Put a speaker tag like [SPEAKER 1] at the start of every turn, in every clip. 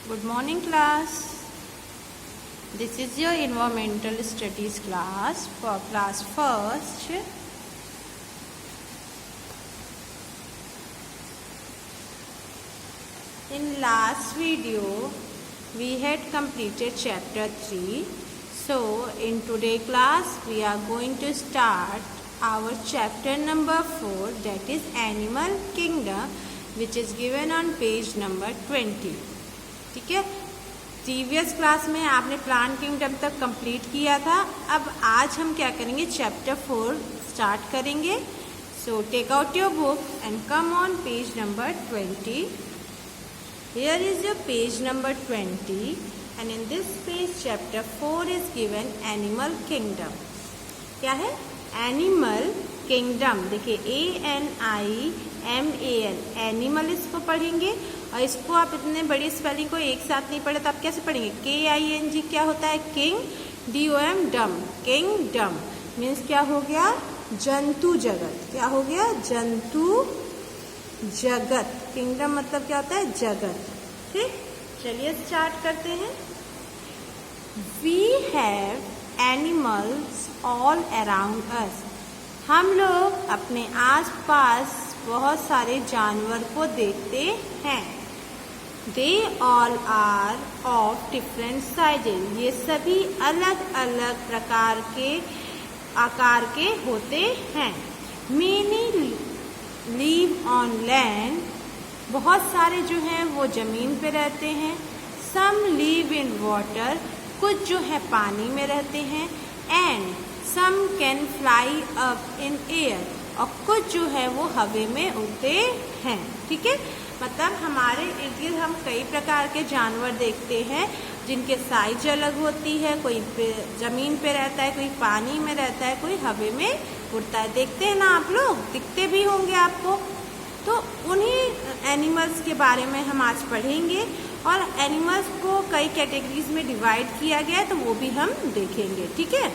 [SPEAKER 1] Good morning, class. This is your environmental studies class for class first. In last video, we had completed chapter 3. So, in today class, we are going to start our chapter number 4, that is Animal Kingdom, which is given on page number 20. ठीक है, previous class में आपने plant kingdom तक complete किया था. अब आज हम क्या करेंगे, चैप्टर 4 स्टार्ट करेंगे. So take out your book and come on page number 20. Here is your page number 20 and in this page chapter 4 is given Animal Kingdom. क्या है? Animal Kingdom. देखिए ANIMAL, एनिमल इसको पढ़ेंगे. और इसको आप इतने बड़ी स्पेलिंग को एक साथ नहीं पढ़े तो आप कैसे पढ़ेंगे? KING क्या होता है? किंग. DOM डम, किंगडम मीन्स क्या हो गया? जंतु जगत. क्या हो गया? जंतु जगत. किंगडम मतलब क्या होता है? जगत. ठीक, चलिए स्टार्ट करते हैं. We have animals all around us. हम लोग अपने आसपास बहुत सारे जानवर को देखते हैं. They all are of different sizes. ये सभी अलग अलग प्रकार के आकार के होते हैं. Many live on land. बहुत सारे जो हैं वो जमीन पे रहते हैं. Some live in water. कुछ जो है पानी में रहते हैं. And some can fly up in air. और कुछ जो है वो हवा में उड़ते हैं. ठीक है, मतलब हमारे इर्द गिर्द हम कई प्रकार के जानवर देखते हैं जिनके साइज अलग होती है. कोई जमीन पे रहता है, कोई पानी में रहता है, कोई हवा में उड़ता है. देखते हैं ना आप लोग, दिखते भी होंगे आपको. तो उन्हीं एनिमल्स के बारे में हम आज पढ़ेंगे. और एनिमल्स को कई कैटेगरीज में डिवाइड किया गया है तो वो भी हम देखेंगे. ठीक है,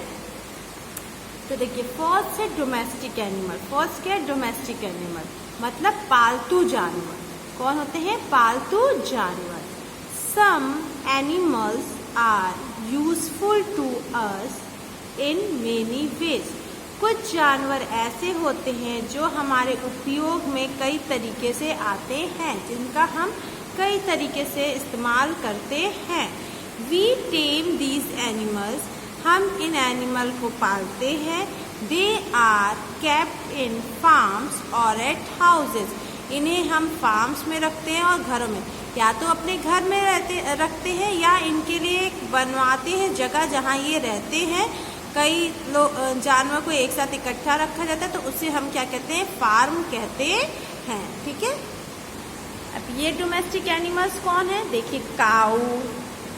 [SPEAKER 1] तो देखिए फर्स्ट है डोमेस्टिक एनिमल. फर्स्ट क्या है? डोमेस्टिक एनिमल मतलब पालतू जानवर. कौन होते हैं? पालतू जानवर. Some animals are useful to us in many ways. कुछ जानवर ऐसे होते हैं जो हमारे उपयोग में कई तरीके से आते हैं, जिनका हम कई तरीके से इस्तेमाल करते हैं. We tame these animals. हम इन एनिमल को पालते हैं. They are kept in farms और एट हाउसेस. इन्हें हम फार्म्स में रखते हैं और घरों में. या तो अपने घर में रखते हैं या इनके लिए बनवाते हैं जगह जहाँ ये रहते हैं. कई लोग जानवर को एक साथ इकट्ठा रखा जाता है तो उसे हम क्या कहते हैं? फार्म कहते हैं. ठीक है, अब ये डोमेस्टिक एनिमल्स कौन है? देखिए काऊ,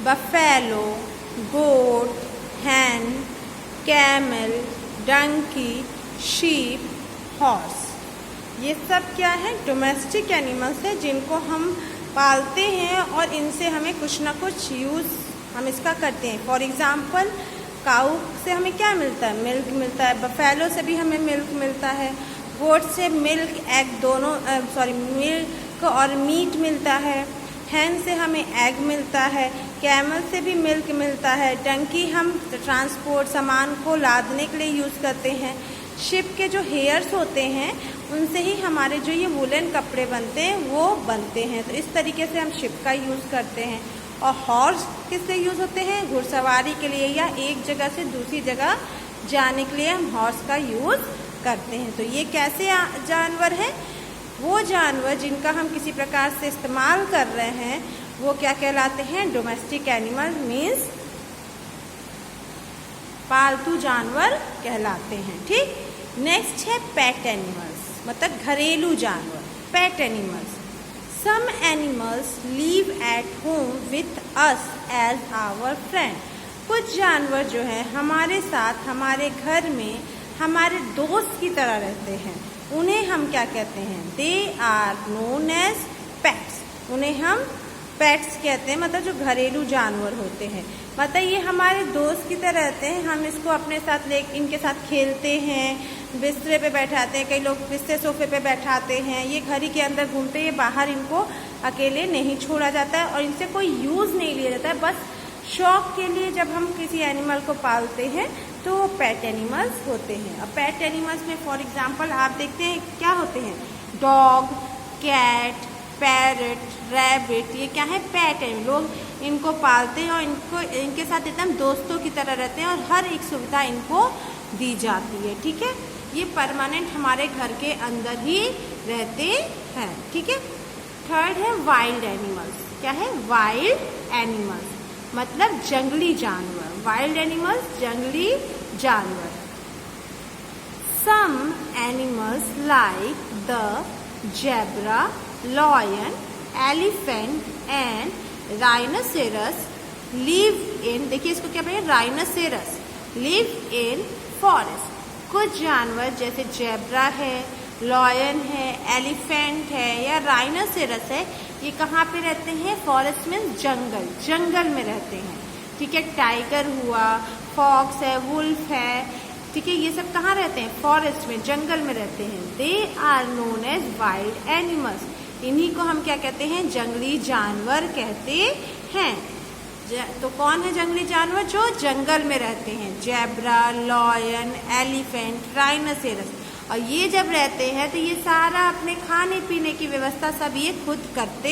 [SPEAKER 1] बफेलो, गोट, हैन, कैमल, डंकी, शीप, हॉर्स. ये सब क्या है? डोमेस्टिक एनिमल्स है जिनको हम पालते हैं और इनसे हमें कुछ ना कुछ यूज़ हम इसका करते हैं. फॉर एग्जाम्पल काऊ से हमें क्या मिलता है? मिल्क मिलता है. बफेलो से भी हमें मिल्क मिलता है. गोट से मिल्क एग दोनों मिल्क और मीट मिलता है. हैन से हमें एग मिलता है. कैमल से भी मिल्क मिलता है. डंकी हम ट्रांसपोर्ट सामान को लादने के लिए यूज़ करते हैं. शिप के जो हेयर्स होते हैं उनसे ही हमारे जो ये वुलन कपड़े बनते हैं वो बनते हैं. तो इस तरीके से हम शिप का यूज़ करते हैं. और हॉर्स किससे यूज़ होते हैं? घुड़सवारी के लिए या एक जगह से दूसरी जगह जाने के लिए हम हॉर्स का यूज़ करते हैं. तो ये कैसे जानवर हैं? वो जानवर जिनका हम किसी प्रकार से इस्तेमाल कर रहे हैं वो क्या कहलाते हैं? डोमेस्टिक एनिमल मीन्स पालतू जानवर कहलाते हैं. ठीक, नेक्स्ट है पेट एनिमल्स मतलब घरेलू जानवर. Pet animals. Some animals live at home with us as our friend. कुछ जानवर जो है हमारे साथ हमारे घर में हमारे दोस्त की तरह रहते हैं. उन्हें हम क्या कहते हैं? They are known as pets. उन्हें हम पेट्स कहते हैं, मतलब जो घरेलू जानवर होते हैं. मतलब ये हमारे दोस्त की तरह रहते हैं. हम इसको अपने साथ इनके साथ खेलते हैं, बिस्तरे पे बैठाते हैं, कई लोग बिस्तर सोफे पे बैठाते हैं, ये घर ही के अंदर घूमते हैं, बाहर इनको अकेले नहीं छोड़ा जाता है और इनसे कोई यूज़ नहीं लिया जाता है। बस शौक के लिए जब हम किसी एनिमल को पालते हैं तो वो पेट एनिमल्स होते हैं। अब पेट एनिमल्स में फॉर एग्जांपल आप देखते हैं क्या होते हैं, डॉग, कैट, पैरट, रैबिट, ये क्या है, पेट है। लोग इनको पालते हैं और इनके साथ एकदम दोस्तों की तरह रहते हैं और हर एक सुविधा इनको दी जाती है। ठीक है, ये परमानेंट हमारे घर के अंदर ही रहते हैं। ठीक है, थर्ड है वाइल्ड एनिमल्स। क्या है, वाइल्ड एनिमल्स मतलब जंगली जानवर। वाइल्ड एनिमल्स जंगली जानवर। Some animals like the zebra, lion, elephant and rhinoceros live in, देखिए इसको क्या बोलेंगे, rhinoceros live in forest। कुछ जानवर जैसे जेब्रा है, लॉयन है, एलिफेंट है या राइनोसेरस है, ये कहाँ पे रहते हैं, फॉरेस्ट में, जंगल, जंगल में रहते हैं। ठीक है, टाइगर हुआ, फॉक्स है, वुल्फ है, ठीक है, ये सब कहाँ रहते हैं, फॉरेस्ट में, जंगल में रहते हैं। They are known as wild animals, इन्हीं को हम क्या कहते हैं, जंगली जानवर कहते हैं। तो कौन है जंगली जानवर, जो जंगल में रहते हैं, जेब्रा, लॉयन, एलिफेंट, राइनोसेरस। और ये जब रहते हैं तो ये सारा अपने खाने पीने की व्यवस्था सब ये खुद करते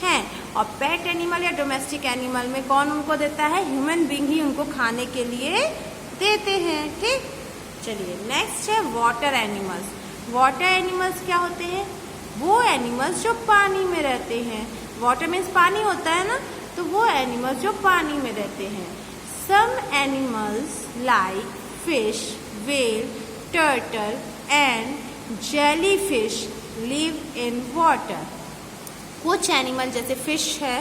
[SPEAKER 1] हैं। और पेट एनिमल या डोमेस्टिक एनिमल में कौन उनको देता है, ह्यूमन बीइंग ही उनको खाने के लिए देते हैं। ठीक, चलिए नेक्स्ट है वाटर एनिमल्स। वाटर एनिमल्स क्या होते हैं, वो एनिमल्स जो पानी में रहते हैं। वाटर मीन्स पानी होता है ना, तो वो एनिमल्स जो पानी में रहते हैं। Some animals like fish, whale, turtle and jellyfish live in water. कुछ एनिमल जैसे फिश है,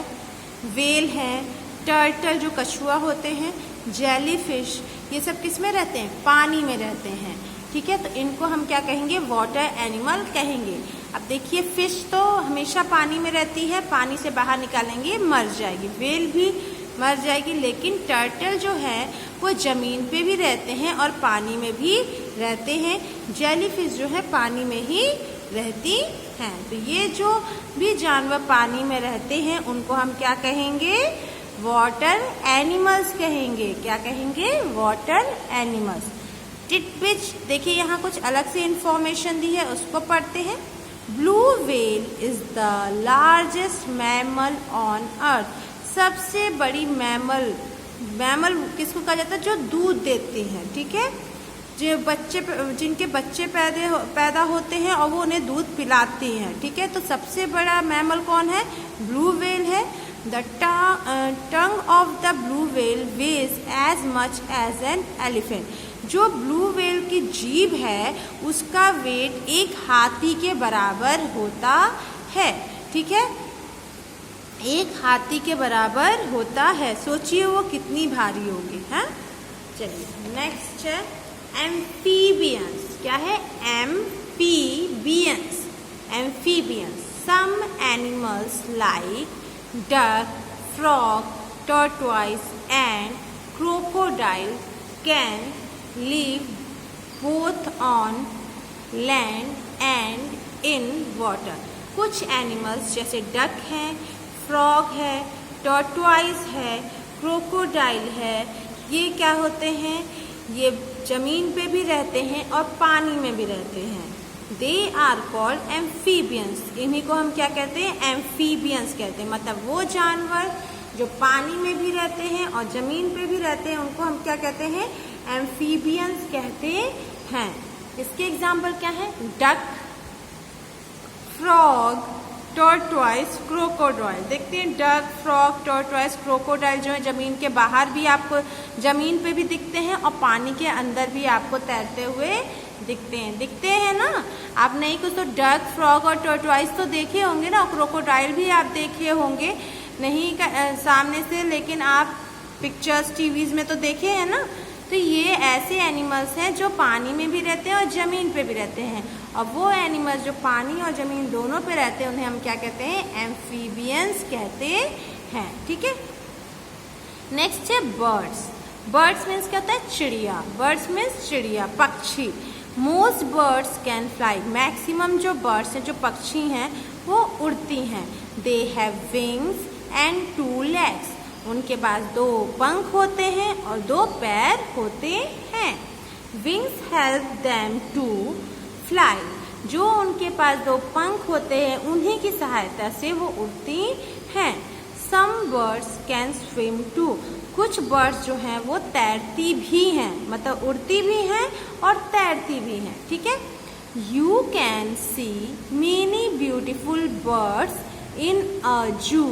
[SPEAKER 1] व्हेल है, टर्टल जो कछुआ होते हैं, जेलीफिश, ये सब किस में रहते हैं, पानी में रहते हैं। ठीक है, तो इनको हम क्या कहेंगे, वाटर एनिमल कहेंगे। अब देखिए फिश तो हमेशा पानी में रहती है, पानी से बाहर निकालेंगे मर जाएगी, व्हेल भी मर जाएगी, लेकिन टर्टल जो है वो जमीन पे भी रहते हैं और पानी में भी रहते हैं। जेलीफिश जो है पानी में ही रहती हैं। तो ये जो भी जानवर पानी में रहते हैं उनको हम क्या कहेंगे, वाटर एनिमल्स कहेंगे। क्या कहेंगे, वाटर एनिमल्स। टिटबिट्स, देखिए यहाँ कुछ अलग से इंफॉर्मेशन दी है, उसको पढ़ते हैं। Blue whale is the largest mammal on earth. सबसे बड़ी मैमल, मैमल किसको कहा जाता है, जो दूध देते हैं। ठीक है, जो बच्चे, जिनके बच्चे पैदा होते हैं और वो उन्हें दूध पिलाते हैं। ठीक है, तो सबसे बड़ा मैमल कौन है, ब्लू व्हेल है। The tongue of the blue whale weighs as much as an elephant. जो ब्लू व्हेल की जीभ है उसका वेट एक हाथी के बराबर होता है। ठीक है, एक हाथी के बराबर होता है। सोचिए वो कितनी भारी होगी। हाँ, चलिए नेक्स्ट है एम्फीबियंस। क्या है, amphibians. Amphibians, some animals like duck, frog, tortoise and crocodile can live both on land and in water। कुछ एनिमल्स जैसे डक है, फ्रॉग है, टॉर्टोइस है, क्रोकोडाइल है, ये क्या होते हैं, ये जमीन पे भी रहते हैं और पानी में भी रहते हैं। They are called amphibians. इन्हीं को हम क्या कहते हैं, एम्फीबियंस कहते हैं। मतलब वो जानवर जो पानी में भी रहते हैं और जमीन पे भी रहते हैं उनको हम क्या कहते हैं, एम्फीबियंस कहते हैं। इसके एग्जाम्पल क्या है, डक, फ्रॉग, टॉर्टोइस, क्रोकोडाइल। देखते हैं डक, फ्रॉग, टॉर्टोइस, क्रोकोडाइल जो है जमीन के बाहर भी आपको, जमीन पे भी दिखते हैं और पानी के अंदर भी आपको तैरते हुए दिखते हैं ना। आप नहीं कुछ तो डक, फ्रॉग और टॉर्टोइस तो देखे होंगे ना, क्रोकोडाइल भी आप देखे होंगे, नहीं सामने से, लेकिन आप पिक्चर्स टीवीज में तो देखे हैं ना। तो ये ऐसे एनिमल्स हैं जो पानी में भी रहते हैं और ज़मीन पे भी रहते हैं। और वो एनिमल्स जो पानी और ज़मीन दोनों पे रहते हैं उन्हें हम क्या कहते हैं, एम्फीबियंस कहते हैं। ठीक है, नेक्स्ट है बर्ड्स। बर्ड्स मीन्स क्या होता है, चिड़िया। बर्ड्स मीन्स चिड़िया, पक्षी। Most birds can fly, maximum जो बर्ड्स हैं, जो पक्षी हैं, वो उड़ती हैं। They have wings and 2 legs, उनके पास 2 पंख होते हैं और 2 पैर होते हैं। Wings help them to fly, जो उनके पास 2 पंख होते हैं उन्हीं की सहायता से वो उड़ती हैं। Some birds can swim too, कुछ बर्ड्स जो हैं वो तैरती भी हैं, मतलब उड़ती भी हैं और तैरती भी हैं, ठीक है। You can see many beautiful birds in a zoo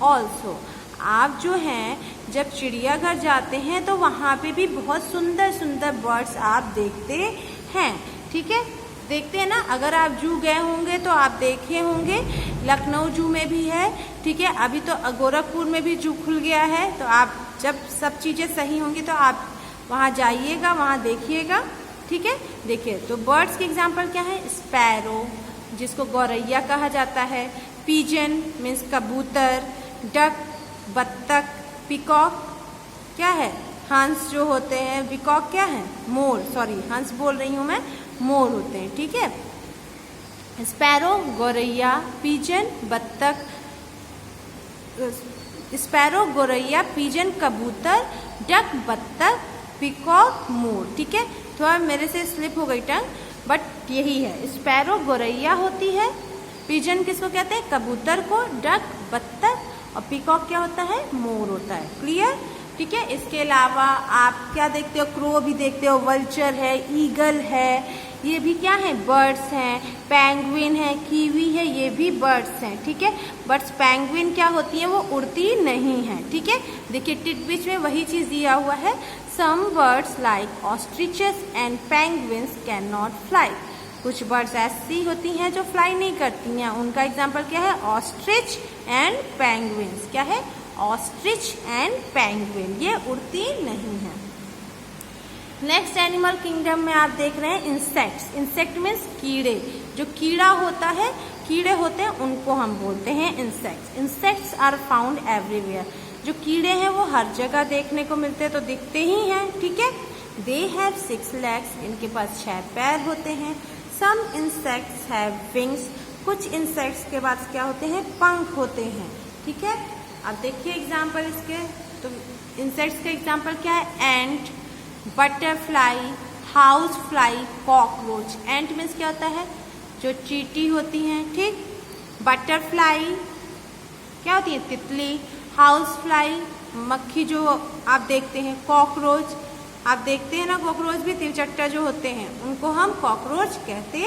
[SPEAKER 1] also, आप जो हैं जब चिड़ियाघर जाते हैं तो वहाँ पे भी बहुत सुंदर सुंदर बर्ड्स आप देखते हैं, ठीक है। देखते हैं ना, अगर आप जू गए होंगे तो आप देखे होंगे, लखनऊ जू में भी है, ठीक है। अभी तो गोरखपुर में भी जू खुल गया है, तो आप जब सब चीज़ें सही होंगी तो आप वहाँ जाइएगा, वहाँ देखिएगा, ठीक है। देखिए, तो बर्ड्स के एग्जाम्पल क्या है? स्पैरो, जिसको गौरैया कहा जाता है, पिजन मीन्स कबूतर, डक बत्तख, पिकॉक क्या है? हंस जो होते हैं, पिकॉक क्या है? मोर, सॉरी हंस बोल रही हूँ मैं, मोर होते हैं, ठीक है। स्पैरो गौरैया, पिजन बत्तख, स्पैरो गौरैया, पिजन कबूतर, डक बत्तख, पिकॉक मोर, ठीक है। थोड़ा मेरे से स्लिप हो गई टंग, बट यही है। स्पैरो गौरैया होती है, पिजन किसको कहते हैं? कबूतर को, डक बत्तख, और पिकॉक क्या होता है? मोर होता है। क्लियर, ठीक है। इसके अलावा आप क्या देखते हो? क्रो भी देखते हो, वल्चर है, ईगल है, ये भी क्या है? बर्ड्स हैं। पेंगुइन है, कीवी है, ये भी बर्ड्स हैं, ठीक है। बट पेंगुइन क्या होती है? वो उड़ती नहीं है, ठीक है। देखिए टिटबिच में वही चीज़ दिया हुआ है। Some birds like ostriches and penguins can not fly, कुछ बर्ड्स ऐसी होती हैं जो फ्लाई नहीं करती हैं, उनका एग्जाम्पल क्या है? Ostrich and penguins. क्या है? ऑस्ट्रिच एंड पेंगुइन, ये उड़ती नहीं है। नेक्स्ट एनिमल किंगडम में आप देख रहे हैं इंसेक्ट्स। इंसेक्ट मीन्स कीड़े, जो कीड़ा होता है, कीड़े होते हैं उनको हम बोलते हैं insects. Insects are found everywhere, जो कीड़े हैं वो हर जगह देखने को मिलते हैं, तो दिखते ही हैं, ठीक है। दे हैव 6 legs, इनके पास 6 पैर होते हैं। सम इंसेक्ट्स हैव विंग्स, कुछ इंसेक्ट्स के पास क्या होते हैं? पंख होते हैं, ठीक है। अब देखिए एग्जाम्पल इसके, तो इंसेक्ट्स का एग्जाम्पल क्या है? एंट, बटरफ्लाई, हाउस फ्लाई, कॉकरोच। एंट मीन्स क्या होता है? जो चींटी होती हैं, ठीक। बटरफ्लाई क्या होती है? तितली। हाउस फ्लाई मक्खी जो आप देखते हैं। कॉकरोच आप देखते हैं ना, कॉकरोच भी तिलचट्टा जो होते हैं उनको हम कॉकरोच कहते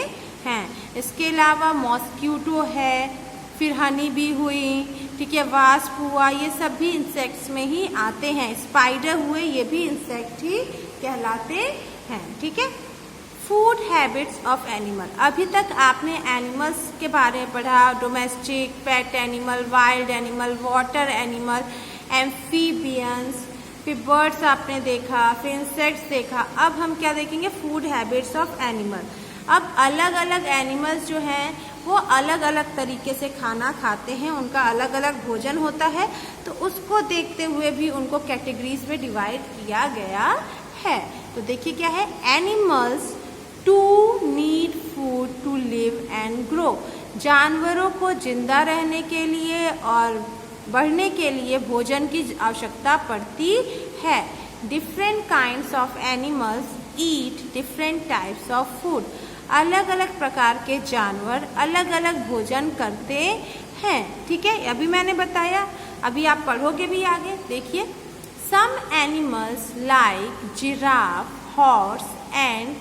[SPEAKER 1] हैं। इसके अलावा मॉस्क्यूटो है, फिर हनी बी हुई, ठीक है, वास्प हुआ, ये सब भी इंसेक्ट्स में ही आते हैं। स्पाइडर हुए, ये भी इंसेक्ट ही कहलाते हैं, ठीक है। फूड हैबिट्स ऑफ एनिमल, अभी तक आपने एनिमल्स के बारे में पढ़ा, domestic, pet animal, wild animal, water animal, amphibians, फिर बर्ड्स आपने देखा, फिर इंसेक्ट्स देखा। अब हम क्या देखेंगे? Food habits of animal. अब अलग अलग एनिमल्स जो हैं वो अलग अलग तरीके से खाना खाते हैं, उनका अलग अलग भोजन होता है, तो उसको देखते हुए भी उनको कैटेगरीज में डिवाइड किया गया है। तो देखिए क्या है? Animals too need food to live and grow, जानवरों को जिंदा रहने के लिए और बढ़ने के लिए भोजन की आवश्यकता पड़ती है। Different kinds of animals eat different types of food, अलग अलग प्रकार के जानवर अलग अलग भोजन करते हैं, ठीक है। अभी मैंने बताया, अभी आप पढ़ोगे भी आगे। देखिए, some animals like giraffe, horse and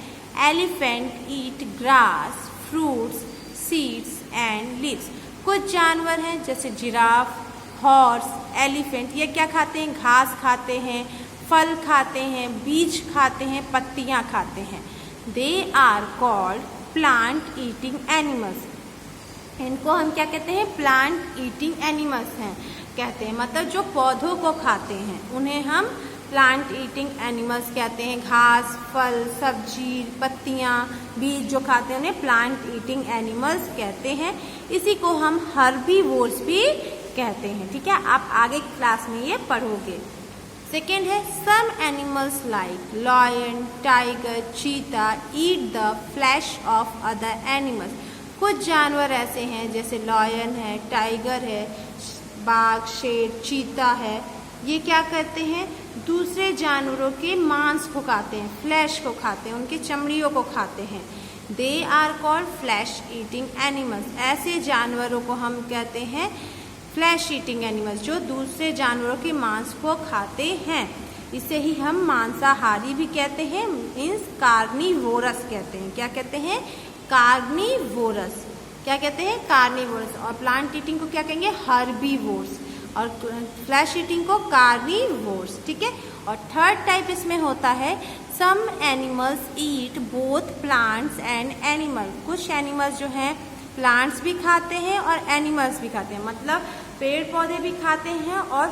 [SPEAKER 1] elephant eat grass, fruits, seeds and leaves. कुछ जानवर हैं जैसे जिराफ, हॉर्स, एलिफेंट, ये क्या खाते हैं? घास खाते हैं, फल खाते हैं, बीज खाते हैं, पत्तियां खाते हैं। They are called plant eating animals, इनको हम क्या कहते हैं? प्लांट ईटिंग एनिमल्स हैं कहते हैं, मतलब जो पौधों को खाते हैं उन्हें हम प्लांट ईटिंग एनिमल्स कहते हैं। घास, फल, सब्जी, पत्तियां, बीज जो खाते हैं उन्हें प्लांट ईटिंग एनिमल्स कहते हैं। इसी को हम हर्बीवोर्स भी कहते हैं, ठीक है। आप आगे क्लास में ये पढ़ोगे। सेकेंड है some animals like lion, tiger, cheetah eat the flesh of other animals. कुछ जानवर ऐसे हैं जैसे लॉयन है, टाइगर है, बाघ, शेर, चीता है, ये क्या करते हैं, दूसरे जानवरों के मांस को खाते हैं, फ्लैश को खाते हैं, उनकी चमड़ियों को खाते हैं। They are called flesh eating animals. ऐसे जानवरों को हम कहते हैं फ्लैश ईटिंग एनिमल्स, जो दूसरे जानवरों के मांस को खाते हैं। इसे ही हम मांसाहारी भी कहते हैं, मीन्स कार्निवोरस कहते हैं। क्या कहते हैं, कार्निवोरस। क्या कहते हैं, कार्निवोरस। और प्लांट ईटिंग को क्या कहेंगे, हर्बीवोर्स, और फ्लैश ईटिंग को कार्निवोर्स। ठीक है। और थर्ड टाइप इसमें होता है some animals eat both plants and animal. कुछ एनिमल्स जो हैं प्लांट्स भी खाते हैं और एनिमल्स भी खाते हैं, मतलब पेड़ पौधे भी खाते हैं और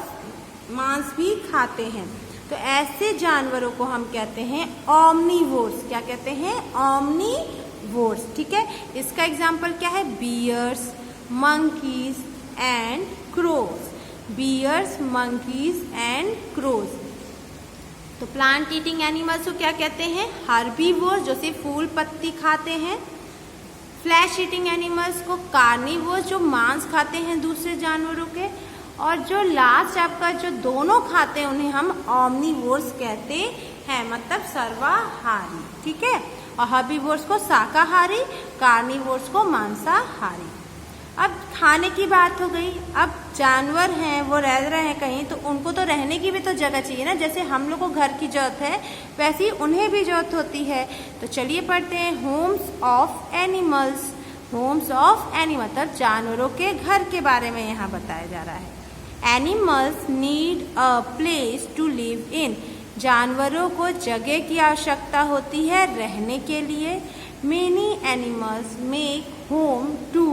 [SPEAKER 1] मांस भी खाते हैं। तो ऐसे जानवरों को हम कहते हैं ओमनीवोर्स। क्या कहते हैं, ओमनीवोर्स। ठीक है। इसका एग्जाम्पल क्या है, bears, monkeys and crows. Bears, monkeys and crows. तो प्लांट ईटिंग एनिमल्स को क्या कहते हैं, हर्बीवोर्स, जो सिर्फ फूल पत्ती खाते हैं। फ्लैश ईटिंग एनिमल्स को कार्निवोर्स, जो मांस खाते हैं दूसरे जानवरों के। और जो लास्ट आपका जो दोनों खाते हैं उन्हें हम ओमनीवोर्स कहते हैं, मतलब सर्वाहारी। ठीक है। और हर्बीवोर्स को शाकाहारी, कार्निवोर्स को मांसाहारी। अब खाने की बात हो गई। अब जानवर हैं वो रह रहे हैं कहीं, तो उनको तो रहने की भी तो जगह चाहिए ना। जैसे हम लोग को घर की जरूरत है वैसे ही उन्हें भी जरूरत होती है। तो चलिए पढ़ते हैं Holmes of animals. Holmes of animal मतलब जानवरों के घर के बारे में यहाँ बताया जा रहा है। Animals need a place to live in. जानवरों को जगह की आवश्यकता होती है रहने के लिए। Many animals make home to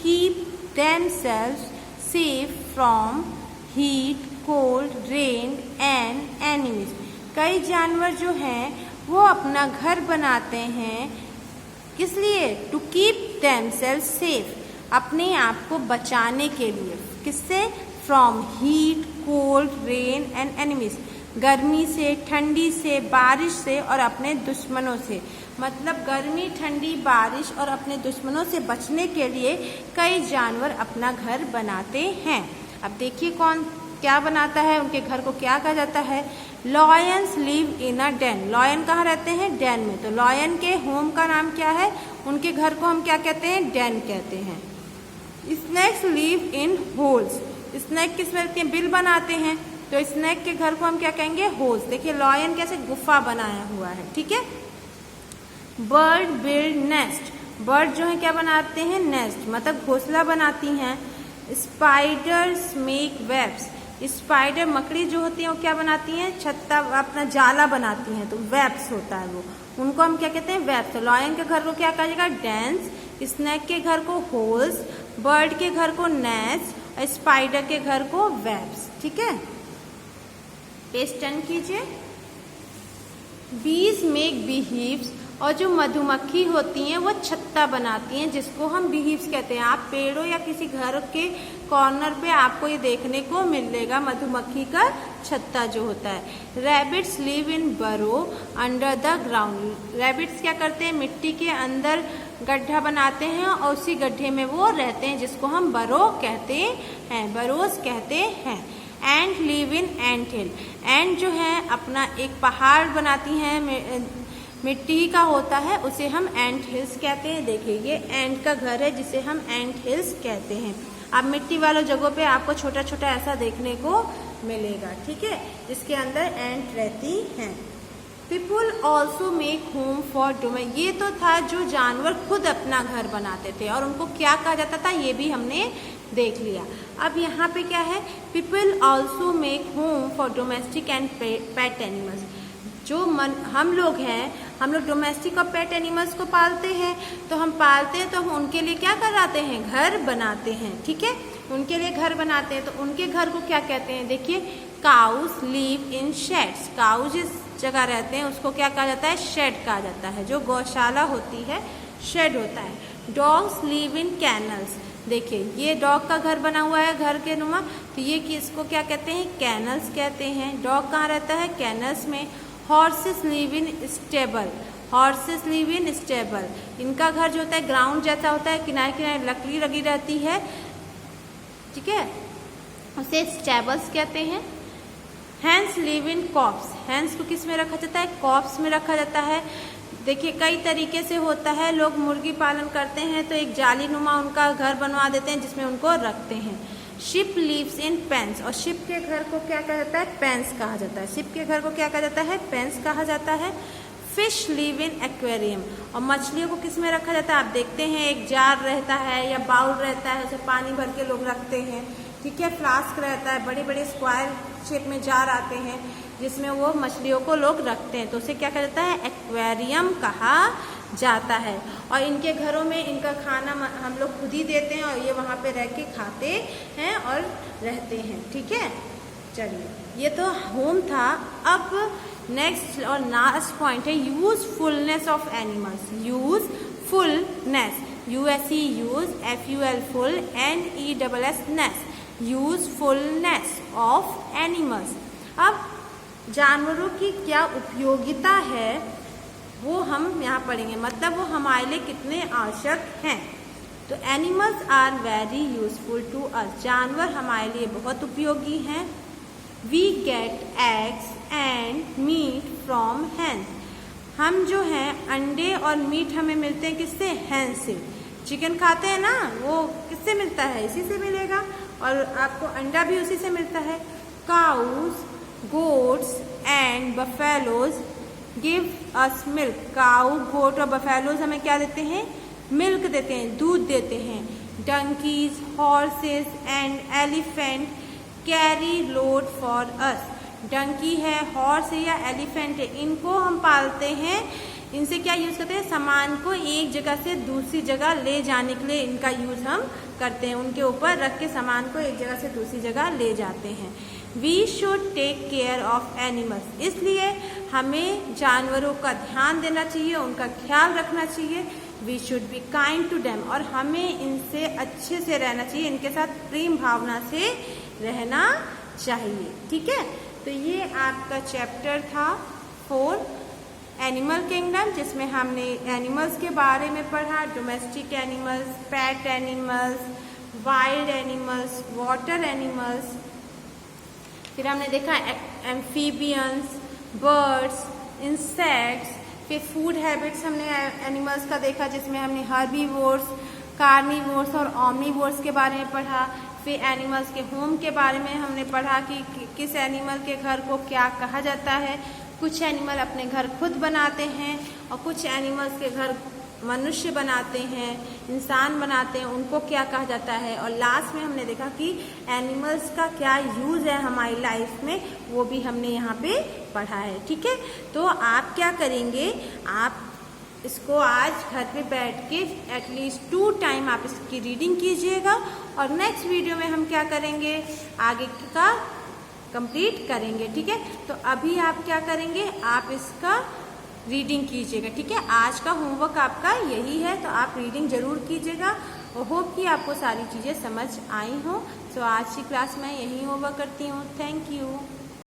[SPEAKER 1] keep themselves safe from heat, cold, rain and enemies। कई जानवर जो हैं वो अपना घर बनाते हैं, किस लिए, टू कीप themselves safe, अपने आप को बचाने के लिए। किससे, from heat, cold, rain and enemies, गर्मी से, ठंडी से, बारिश से और अपने दुश्मनों से। मतलब गर्मी, ठंडी, बारिश और अपने दुश्मनों से बचने के लिए कई जानवर अपना घर बनाते हैं। अब देखिए कौन क्या बनाता है, उनके घर को क्या कहा जाता है। Lions live in a den. Lion कहाँ रहते हैं, डेन में। तो लॉयन के होम का नाम क्या है, उनके घर को हम क्या कहते हैं, डेन कहते हैं। Snakes live in holes. Snake किस में रहते हैं, बिल बनाते हैं, तो स्नेक के घर को हम क्या कहेंगे, होल्स। देखिए लॉयन कैसे गुफा बनाया हुआ है। ठीक है। Bird build nest. बर्ड जो है क्या बनाते हैं, नेस्ट, मतलब घोंसला बनाती हैं। Spiders make webs. स्पाइडर मकड़ी जो होती है वो क्या बनाती हैं, छत्ता, अपना जाला बनाती हैं, तो वेब्स होता है वो, उनको हम क्या कहते हैं, वेब्स। तो लॉयन के घर को क्या कहा जाएगा, डेंस। स्नेक के घर को होल्स, बर्ड के घर को नेस्ट और स्पाइडर के घर को वेब्स। ठीक है। पेज टर्न कीजिए। बीज मेक बीहिव्स। और जो मधुमक्खी होती हैं वो छत्ता बनाती हैं, जिसको हम बीहिव्स कहते हैं। आप पेड़ों या किसी घर के कॉर्नर पे आपको ये देखने को मिलेगा, मधुमक्खी का छत्ता जो होता है। रैबिट्स लिव इन बरो अंडर द ग्राउंड। रैबिट्स क्या करते हैं, मिट्टी के अंदर गड्ढा बनाते हैं और उसी गड्ढे में वो रहते हैं, जिसको हम बरो कहते हैं, बरोज कहते हैं। एंट लिव इन एंट हिल। एंट जो है अपना एक पहाड़ बनाती हैं, मिट्टी का होता है, उसे हम एंट हिल्स कहते हैं। देखिए ये एंट का घर है जिसे हम एंट हिल्स कहते हैं। अब मिट्टी वालों जगहों पे आपको छोटा छोटा ऐसा देखने को मिलेगा। ठीक है, जिसके अंदर एंट रहती हैं। People also make home for domestic. ये तो था जो जानवर खुद अपना घर बनाते थे और उनको क्या कहा जाता था ये भी हमने देख लिया। अब यहाँ पे क्या है, people also make home for domestic and pet animals. जो हम लोग हैं, हम लोग डोमेस्टिक और पेट एनिमल्स को पालते हैं, तो हम पालते हैं तो हम उनके लिए क्या कराते हैं, घर बनाते हैं। ठीक है, उनके लिए घर बनाते हैं। तो उनके घर को क्या कहते हैं, देखिए cows live in shades. Cow जिस जगह रहते हैं उसको क्या कहा जाता है, शेड कहा जाता है। जो गौशाला होती है शेड होता है। Dogs live in canals. देखिए ये डॉग का घर बना हुआ है घर के नुमा, तो ये किसको क्या कहते हैं, कैनल्स कहते हैं। डॉग कहाँ रहता है, कैनल्स में। Horses live in stable, horses live in stable, इनका घर जो होता है ग्राउंड जैसा होता है, किनारे किनारे लकड़ी लगी रहती है, ठीक है, उसे स्टेबल्स कहते हैं। Hens live in coops, hens को किस में रखा जाता है, कॉप्स में रखा जाता है। देखिए कई तरीके से होता है, लोग मुर्गी पालन करते हैं तो एक जाली नुमा उनका घर बनवा देते हैं जिसमें उनको रखते हैं। शिप लिव्स इन पेन्स, और शिप के घर को क्या कहा जाता है, पेन्स कहा जाता है। शिप के घर को क्या कहा जाता है, पेन्स कहा जाता है। फिश लिव इन एक्वेरियम, और मछलियों को किस में रखा जाता है, आप देखते हैं एक जार रहता है या बाउल रहता है, उसे पानी भर के लोग रखते हैं, ठीक है, फ्लास्क रहता है, बड़े बड़े स्क्वायर शेप में जार आते हैं जिसमें वो मछलियों को लोग रखते हैं, तो उसे क्या कहा जाता है, एक्वेरियम कहा जाता है। और इनके घरों में इनका खाना हम लोग खुद ही देते हैं और ये वहाँ पे रह के खाते हैं और रहते हैं, ठीक है। चलिए ये तो होम था। अब नेक्स्ट और लास्ट पॉइंट है usefulness of animals. Usefulness, USE use, FUL full, NESS ness, usefulness of animals. अब जानवरों की क्या उपयोगिता है वो हम यहाँ पढ़ेंगे, मतलब वो हमारे लिए कितने आवश्यक हैं। तो animals are very useful to us, जानवर हमारे लिए बहुत उपयोगी हैं। We get eggs and meat from hens, हम जो हैं अंडे और मीट हमें मिलते हैं किससे, हैंस से। चिकन खाते हैं ना, वो किससे मिलता है, इसी से मिलेगा, और आपको अंडा भी उसी से मिलता है। Cows, goats and buffaloes give us milk, cow, goat और बफेलोज हमें क्या देते हैं, मिल्क देते हैं, दूध देते हैं। Donkeys, horses and elephant carry load for us, donkey है, हॉर्स है या एलिफेंट है, इनको हम पालते हैं, इनसे क्या यूज़ करते हैं, सामान को एक जगह से दूसरी जगह ले जाने के लिए इनका यूज़ हम करते हैं, उनके ऊपर रख के सामान को एक जगह से दूसरी जगह ले जाते हैं। We should take care of animals, इसलिए हमें जानवरों का ध्यान देना चाहिए, उनका ख्याल रखना चाहिए। We should be kind to them, और हमें इनसे अच्छे से रहना चाहिए, इनके साथ प्रेम भावना से रहना चाहिए, ठीक है। तो ये आपका चैप्टर था 4 एनिमल किंगडम, जिसमें हमने एनिमल्स के बारे में पढ़ा, domestic animals, pet animals, wild animals, water animals, फिर हमने देखा एम्फीबियंस, बर्ड्स, इंसेक्ट्स, फिर फूड हैबिट्स हमने एनिमल्स का देखा जिसमें हमने हर्बीवोर्स, कार्निवोर्स और ओमनीवोर्स के बारे में पढ़ा। फिर एनिमल्स के होम के बारे में हमने पढ़ा कि किस एनिमल के घर को क्या कहा जाता है। कुछ एनिमल अपने घर खुद बनाते हैं और कुछ एनिमल्स के घर मनुष्य बनाते हैं, इंसान बनाते हैं, उनको क्या कहा जाता है। और लास्ट में हमने देखा कि एनिमल्स का क्या यूज़ है हमारी लाइफ में, वो भी हमने यहाँ पे पढ़ा है, ठीक है। तो आप क्या करेंगे, आप इसको आज घर पे बैठ के एटलीस्ट 2 टाइम आप इसकी रीडिंग कीजिएगा, और नेक्स्ट वीडियो में हम क्या करेंगे, आगे का कंप्लीट करेंगे, ठीक है। तो अभी आप क्या करेंगे, आप इसका रीडिंग कीजिएगा, ठीक है। आज का होमवर्क आपका यही है, तो आप रीडिंग जरूर कीजिएगा और होप कि आपको सारी चीज़ें समझ आई हों। तो आज की क्लास में यही होमवर्क करती हूँ। Thank you.